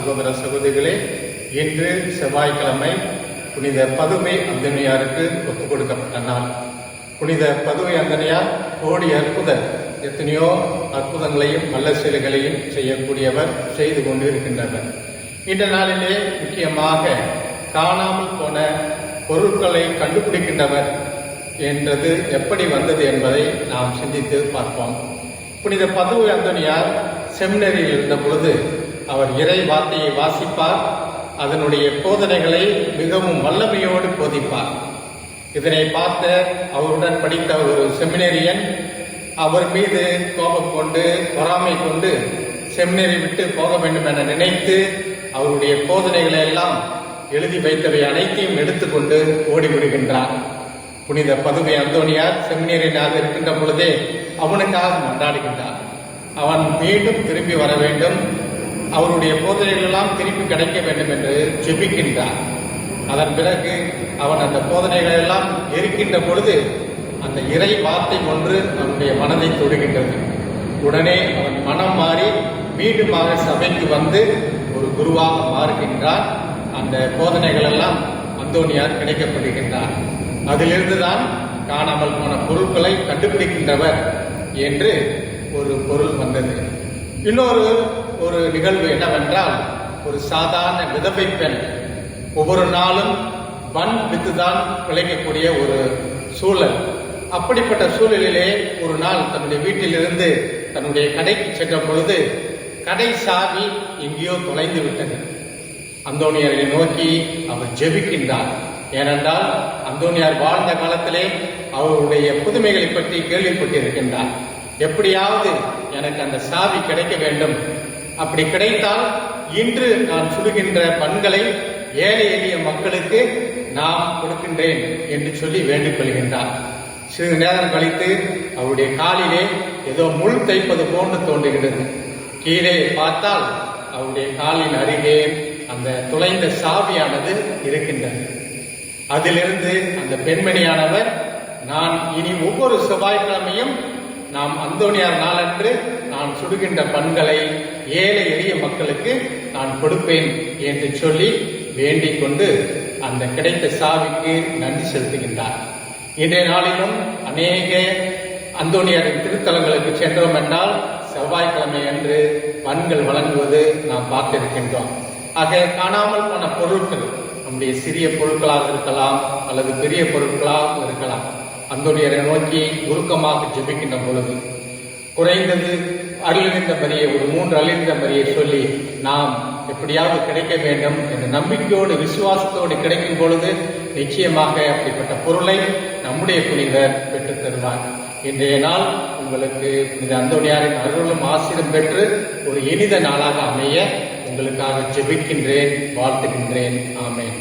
சகோதர சகோதரிகளே, இன்று செவ்வாய்க்கிழமை புனித பதுமை அந்தோனியாருக்கு ஒப்புக் கொடுக்கப்பட்ட நாள். புனித பதுமை அந்தோனியார் கோடி அற்புதர், எத்தனையோ அற்புதங்களையும் நல்ல செயல்களையும் செய்யக்கூடியவர், செய்து கொண்டு இருக்கின்றவர். இந்த நாளிலே முக்கியமாக காணாமல் போன பொருட்களை கண்டுபிடிக்கின்றவர் என்றது எப்படி வந்தது என்பதை நாம் சிந்தித்து பார்ப்போம். புனித பதுமை அந்தோனியார் செமினரியில் இருந்த பொழுது அவர் இறை வார்த்தையை வாசிப்பார், அதனுடைய போதனைகளை மிகவும் வல்லமையோடு போதிப்பார். இதனை பார்த்த அவருடன் படித்த ஒரு செமினரியன் அவர் மீது கோபம் கொண்டு, பொறாமை கொண்டு செமினரி விட்டு போக வேண்டும் என நினைத்து அவருடைய போதனைகளை எல்லாம் எழுதி வைத்தவை அனைத்தையும் எடுத்துக்கொண்டு ஓடிவிடுகின்றார். புனித பதுமை அந்தோனியார் செமினரியனாக இருக்கின்ற பொழுதே அவனுக்காக மன்றாடுகின்றார். அவன் மீண்டும் திரும்பி வர வேண்டும், அவருடைய போதனைகள் எல்லாம் திருப்பி கிடைக்க வேண்டும் என்று ஜெபிக்கின்றார். அதன் பிறகு அவன் அந்த போதனைகள் எல்லாம் எரிக்கின்ற பொழுது அந்த இறை வார்த்தை ஒன்று அவனுடைய மனதை தொடுகின்றது. உடனே அவன் மனம் மாறி மீண்டுமாக சபைக்கு வந்து ஒரு குருவாக மாறுகின்றார். அந்த போதனைகள் எல்லாம் அந்தோனியார் கிடைக்கப்படுகின்றார். அதிலிருந்துதான் காணாமல் போன பொருட்களை கண்டுபிடிக்கின்றவர் என்று ஒரு பொருள் வந்தது. இன்னொரு நிகழ்வு என்னவென்றால், ஒரு சாதாரண விதவை பெண் ஒவ்வொரு நாளும் பன் வித்துதான் பிழைக்கக்கூடிய ஒரு சூழல். அப்படிப்பட்ட சூழலிலே ஒரு நாள் தன்னுடைய வீட்டிலிருந்து தன்னுடைய கடைக்கு சென்ற பொழுது கடை சாவி எங்கேயோ தொலைந்து விட்டது. அந்தோனியாரை நோக்கி அவர் ஜெபிக்கின்றார். ஏனென்றால் அந்தோனியார் வாழ்ந்த காலத்திலே அவருடைய புதுமைகளை பற்றி கேள்விப்பட்டிருக்கின்றார். எப்படியாவது எனக்கு அந்த சாவி கிடைக்க வேண்டும், அப்படி கிடைத்தால் இன்று நான் சுடுகின்ற பண்களை ஏழை எளிய மக்களுக்கு நாம் கொடுக்கின்றேன் என்று சொல்லி வேண்டிக் கொள்கின்றார். சிறிது நேரம் கழித்து அவருடைய காலிலே ஏதோ முள் தைப்பது போன்று தோன்றுகிறது. கீழே பார்த்தால் அவருடைய காலின் அருகே அந்த துளைந்த சாவியானது இருக்கின்றது. அதிலிருந்து அந்த பெண்மணியானவர், நான் இனி ஒவ்வொரு செவ்வாய்க்கிழமையும் நாம் அந்தோனியார் நாளன்று நான் சுடுகின்ற பண்களை ஏழை எளிய மக்களுக்கு நான் கொடுப்பேன் என்று சொல்லி வேண்டிக் கொண்டு அந்த கிடைத்த சாவிக்கு நன்றி செலுத்துகின்றார். இன்றைய நாளிலும் அநேக அந்தோனியாரின் திருத்தலங்களுக்கு சென்றோம் என்றால் செவ்வாய்க்கிழமை அன்று பண்கள் வழங்குவது நாம் பார்த்திருக்கின்றோம். ஆக காணாமல் போன பொருட்கள் நம்முடைய சிறிய பொருட்களாக இருக்கலாம் அல்லது பெரிய பொருட்களாக இருக்கலாம். அந்தோனியாரை நோக்கி உருக்கமாக ஜெபிக்கின்ற பொழுது குறைந்தது அருளிருந்த மரியை, ஒரு 3 அருளிருந்த மரியை சொல்லி நாம் எப்படியாவது கிடைக்க வேண்டும் என்ற நம்பிக்கையோடு விசுவாசத்தோடு கிடைக்கும் பொழுது நிச்சயமாக அப்படிப்பட்ட பொருளை நம்முடைய புனிதர் பெற்றுத் தருவார். இன்றைய நாள் உங்களுக்கு புனித அந்தோனியாரின் அருளும் ஆசீர்வாதம் பெற்று ஒரு இனித நாளாக அமைய உங்களுக்காக ஜெபிக்கின்றேன், வாழ்த்துகின்றேன். ஆமென்.